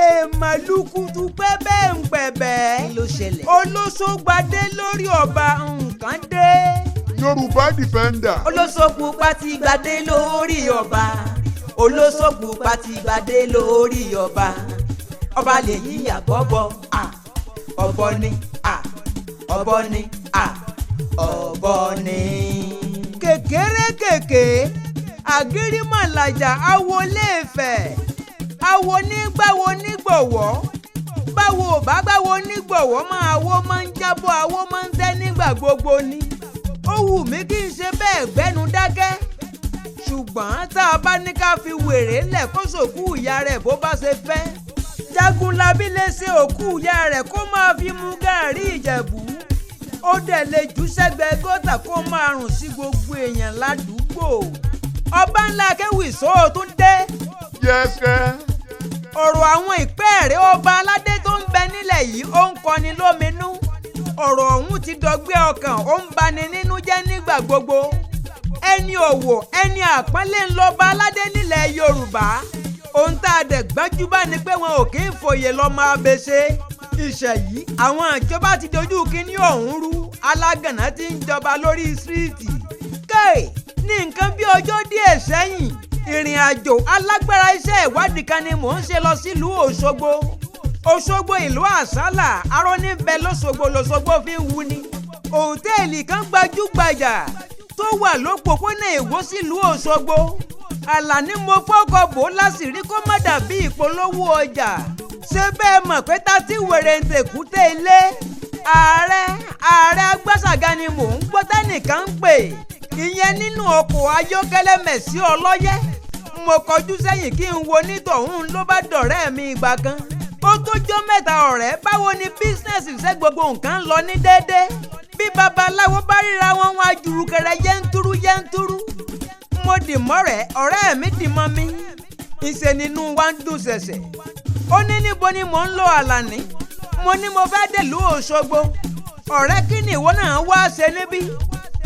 èèmàlúkutu pẹ́bẹ́ ń pẹ̀bẹ́. kí ló ṣẹlẹ̀? Olósó Gbadé lórí ọba nǹkan dé. Yorùbá defender. Olósó pupa ti Gbadé lórí ọba. Olósó pupa ti Gbadé lórí ọba. Ọba lè yí àbọ̀bọ̀ ọ̀bọ ni ọ̀bọ ni ọ̀bọ ni. kékeré kèké àgírímọ̀làjà awo léèfẹ̀ awo nígbàwo nígbọ̀wọ́ báwo ò bá gbáwo nígbọ̀wọ́ máa wo máa ń jábọ̀ awo máa ń tẹ́ nígbà gbogbo ni. ó wù mí kí n ṣe bẹ́ẹ̀ gbẹ́nu dákẹ́ ṣùgbọ́n tá a bá ní ká fi wèrè lẹ̀ kó sòkú ìyá rẹ̀ bó bá ṣe fẹ́. Jagunlabi lè ṣe òkú ìyá rẹ̀ kó máa fi mu gàárì Ìjẹ̀bú. ó dẹ̀ lè jù sẹ́gbẹ̀ẹ́ gọ́tà kó máa rùn sí gbogbo èèyàn ládùúgbò. Ọbańlá Akéwì sóò tún dé. Yẹ́sẹ̀. ọ̀rọ̀ àwọn ìpẹ́ẹ̀rẹ́ ọba aládé tó ń bẹ nílẹ̀ yìí ó ń kọni lóminú. ọ̀rọ̀ ọ̀hún ti dọ̀gbẹ́ ọkàn ó ń bani nínú jẹ́ nígbà gbogbo. ẹni ọ̀wọ̀ ẹni àpọ́nlé ńlọba aládé nílẹ̀ Yorùbá. ohun tá a dẹ̀ gbọ́njú bá ni pé wọn ò kí ń fòye lọ́mọ abẹ́ṣe. ìṣẹ̀yí àwọn ìjọba ti dojú kínní ọ̀hún rú alágànná ti ń jọba lórí síríìtì. kéè ní nǹkan bí ọjọ́ díẹ̀ sẹ́yìn ìrìn àjò alágbára iṣẹ́ ìwádìí kan ni mò ń ṣe lọ sílùú Òṣogbo. Òṣogbo ìlú àsálà aróníbẹ̀ lọ́ṣogbo fi ń wuni. òtẹ́ẹ̀lì kan gbajúgbajà tó wà lópòpónà Èkó sílùú Òṣogbo. Àlàní mo fọ́kọ̀ bò láṣìírí kó má dàbí ìpolówó ọjà. ṣé bẹ́ẹ̀ mọ̀ pé tátí wèrè ń tèkúté ilé. ààrẹ agbáṣàga ni mò ń gbọ́ tẹ́nìkan ń pè. ìyẹn nínú ọkọ̀ ayọ́kẹ́lẹ́ mẹ̀sí ọlọ́yẹ́. mo kọjú sẹ́yìn kí n wo nítọ̀hún ló bá dọ̀rẹ́ mi ìgbà kan. ó tójọ́ mẹ́ta ọ̀rẹ́ báwo ni bísínẹ́sì ṣe gbogbo nǹkan lọ ní déédéé. bí babaláwo bá ríra wọn wá jùrùkẹrẹ yẹ́ntúrú. mo dì mọ́rẹ̀ ọ̀rẹ́ mi dì mọ́ mi. ìṣe nínú wa ń dùn ṣẹ̀ṣẹ̀. ó ní níbo ni mò ń lọ Àlàní. mo ní mo fẹ́ dèlú Òṣogbo. ọ̀rẹ́ kí ni ìwọ náà wá ṣe níbí.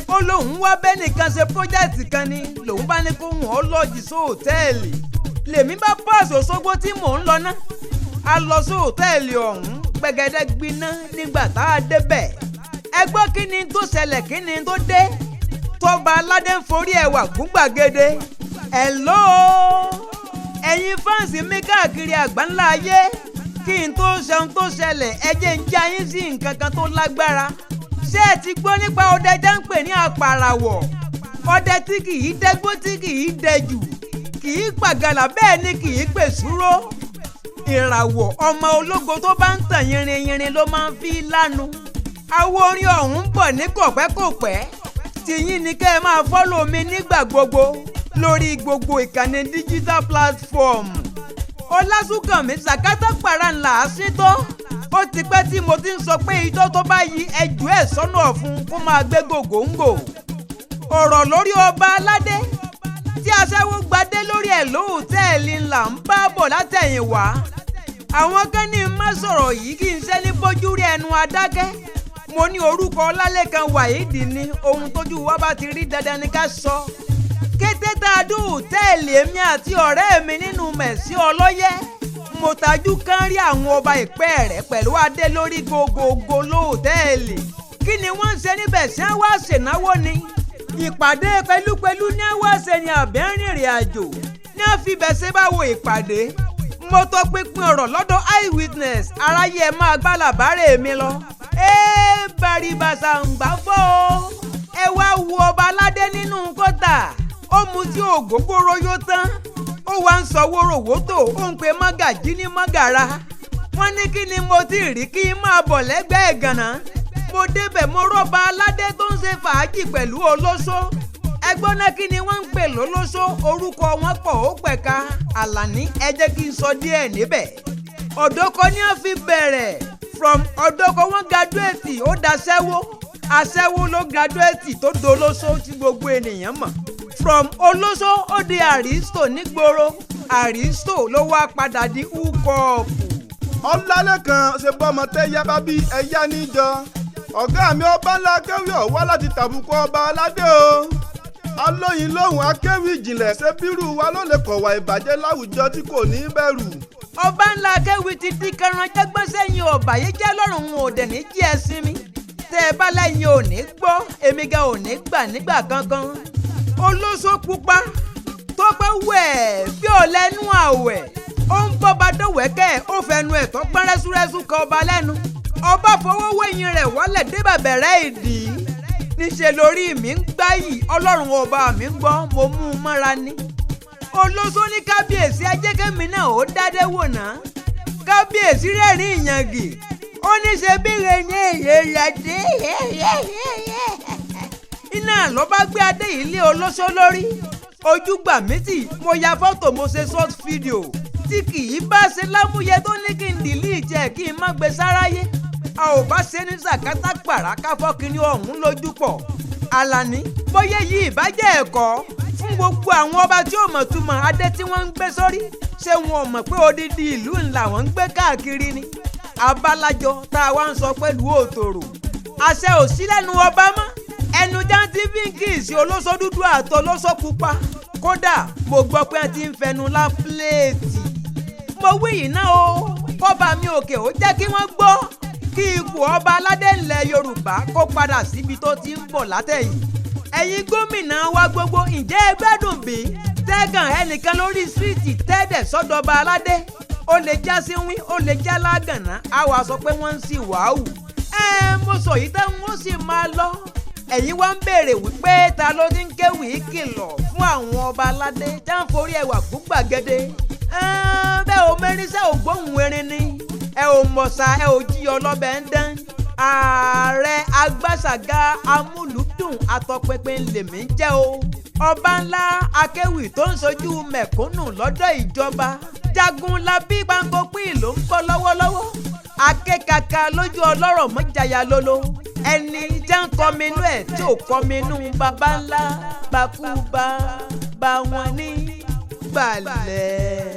ó lóun wá bẹ́ẹ̀ nìkan ṣe pọ́jẹ́tì kan ni lòun bá ní kó wọ́n lọ́ọ̀jì sóòtẹ́ẹ̀lì. lèmi bá pàṣẹ Òṣogbo tí mò ń lọ ná. a lọ sóòtẹ́ẹ̀lì ọ̀hún gbẹgẹdẹ gbiná nígbà tá a débẹ̀. ẹ gbọ́ kí ni tó ṣẹlẹ̀ kí ni tó dé. tọ́ba aládé ń forí ẹwà gún gbàgede. hello ẹ̀yin fáǹsì mi káàkiri àgbáńlá ayé kí n tó ṣeun tó ṣẹlẹ̀ ẹ jẹ́ ń já yín sí nǹkan kan tó lágbára. ṣé ẹ ti gbọ́ nípa ọdẹ jáǹpẹ̀ ní àpàràwọ̀? ọdẹ tí kì í dẹ́gbó tí kì í dẹjù kì í pàgàlà bẹ́ẹ̀ ni kì í pèsúró. ìràwọ̀ ọmọ ológo tó bá ń tàn yìnrìn ló máa ń fi lánu. àwo orin ọ̀hún ń bọ̀ ní kọ̀pẹ́kọ̀pẹ́. tìyín ni kẹ́ ẹ máa fọ́lọ̀ mi nígbà gbogbo lórí gbogbo ìkànnì digital platform. Ọlásùnkànmí sàkátà pàrà ńlá àṣítọ́. ó ti pẹ́ tí mo ti ń sọ pé ijó tó bá yí ẹjọ́ ẹ̀ sọ́nà ọ̀fun kó máa gbé gògóńgò. ọ̀rọ̀ lórí ọba aládé tí aṣẹ́wó Gbadé lórí ẹ̀ lóòtẹ́ẹ̀lì ńlá ń bá bọ̀ látẹ̀yìnwá. àwọn kan ní má sọ̀rọ̀ yìí kí n ṣe ní bójú rí ẹnu adákẹ́. mo ní orúkọ Ọlálékan Wàhídì ni ohun tójú wa bá ti rí dandan ní ká sọ. kété tá a dún òtẹ́ẹ̀lì èmi àti ọ̀rẹ́ mi nínú mẹ̀sí ọlọ́yẹ́. mo tajú kán rí àwọn ọba ìpẹ́ẹ̀rẹ́ pẹ̀lú adé lórí gogogo lóòtẹ́ẹ̀lì. kí ni wọ́n ń ṣe níbẹ̀ ṣé wá ṣènáwó ni? ìpàdé pẹ̀lúpẹ̀lú ní wá ṣe ni àbẹ́ rìnrìn àjò ní àfibẹ̀ ṣe bá wo ìpàdé. mo tọ́ pinpin ọ̀rọ̀ lọ́dọ̀ eyewitness aráyé ẹ máa gbá làbárè mi lọ. bàrìbàṣà ń gbà fọ́ o. ẹ wá wo ọba aládé nínú kọ́tà. ó mu tí ògógóró yó tán. ó wá ń sọ wóróworó ó ń pe mágàjí ní mágàra. wọ́n ní kí ni mo ti rí kí n máa bọ̀ lẹ́gbẹ̀ẹ́ ìgànnà. mo débẹ̀ mo rọ́ba aládé tó ń ṣe fàájì pẹ̀lú Olósó. ẹgbọ́n náà kí ni wọ́n ń pè lólósó orúkọ wọn pọ̀ ó pẹ̀ka. Àlàní ẹ jẹ́ kí n sọ díẹ̀ níbẹ̀. ọ̀dọ́kọ ni wọ́n fi bẹ̀rẹ̀ from ọ̀dọ́kọ wọn graduate ó daṣẹ́wó. aṣẹ́wó ló graduate tó dolóso tí gbogbo ènìyàn mọ̀. from Olósó ó di Àrísítò nígboro. Àrísítò ló wá padà di húkọ́ọ̀pù. Ọlálékan ṣe bọ́mọ tẹ́ yá bá bí ẹ̀yá níjọ. ọ̀gá mi Ọbańlá Akéwì wá láti tàbùkù ọba aládé o. alóyin lóhùn akéwì ìjìnlẹ̀ ṣe bírú wa ló lè kọ̀wà ìbàjẹ́ láwùjọ tí kò ní bẹ̀rù. Ọbańlá Akéwì ti di kẹranjẹgbẹ́ sẹ́yìn ọ̀bàyéjẹ́ lọ́rùn wọn ò dẹ̀ ní jí ẹ sinmi. tẹ́ ẹ bá lẹ́yìn ò ní gbọ́ èmi gan ò ní gbà nígbà kankan. Olósó pupa tó pẹ́ wẹ̀ bí ò lẹ́nu àwẹ̀ ó ń bọ́ba dọ̀wẹ́kẹ́ ó fẹnu ẹ̀ tó gbọ́n rẹ́súrẹ́sú kan ọba lẹ́nu. Ọba fọwọ́ wẹ̀yìn rẹ̀ wálẹ̀ dé bàbẹ̀rẹ̀ ìdí. Níṣẹ́ lórí mi ń gbáyì ọlọ́run ọba mi ń gbọ́ mo mú un mọ́ra ní. Olósó ní kábíyèsí ajẹ́kẹ́mi náà ó dádé wò náà. Kábíyèsí rẹ́rìn ìyàngì ó ní ṣe bí rẹ̀ ní èyí ládé. Iná ló bá gbé adé ilé Olósó lórí. Ojú gbà mí tì mo ya fọ́tò mo ṣe short video tí kì í bá ṣe lámúyẹ tó ní kí n delete ẹ̀ kí n má gbé sáráyé. A ò bá ṣe ní sàkátà pàrà káfọ́ kínní ọ̀hún lójú pọ̀. Àlàní bóyá yìí ìbàjẹ́ ẹ̀kọ́ fún gbogbo àwọn ọba tí ò mọ̀ túmọ̀ adé tí wọ́n ń gbé sórí. Ṣé wọn ò mọ̀ pé odidi ìlú ńlá wọn ń gbé káàkiri ni? Abálájọ tá a wá ń sọ pẹ̀lú òtòrò. Àṣẹ ò sí lẹ́nu ọba mọ́. Ẹnu jántí fínkìsì Olósó dúdú àti Olósó pupa. Kódà mo gbọ́ pé ẹ ti ń fẹnu lá pléètì. Mo wí yìí náà o kọ́ba mi òkè ó jẹ́ kí wọ́n gbọ́ kí ipò ọba aládé ńlẹ̀ Yorùbá kó padà síbi tó ti ń bọ̀ látẹ̀yìn. Ẹ̀yin gómìnà wa gbogbo ǹjẹ́ ẹ gbádùn bí tẹ́gàn ẹnìkan lórí síríìtì tẹ́ẹ̀dẹ̀ sọ́dọ̀ba aládé ó lè já sí wín ó lè já lágànná á wàá sọ pé wọ́n ń sì wàhù. Mo sọ yìí tẹ́ wọ́n sì máa lọ. Ẹ̀yin wá ń béèrè wípé ta ló ti ń kéwì kìlọ̀ fún àwọn ọba aládé tá ń forí ẹwà fún gbàgede. Bẹ́ẹ̀ o mẹ́rinṣẹ́ ò gbóhùn erin ni ẹ ò mọ̀ṣá ẹ ò jí ọlọ́bẹ̀ ń dán. Ààrẹ agbáṣàgà amúlùúdùn atọpinpin lèmi ń jẹ́ o. Ọbańlá Akéwì tó ń sojú mẹ̀kúnnù lọ́dọ̀ ìjọba. Jagunlabí Pankopin ló ń bọ́ lọ́wọ́lọ́wọ́. Akékaka lójú ọlọ́rọ̀ mọ́jàyà lolo. Ẹni jẹ́ ń kọminú ẹ̀ tí ò kọminú baba ńlá bakúba bá wọn ní gbàlẹ̀.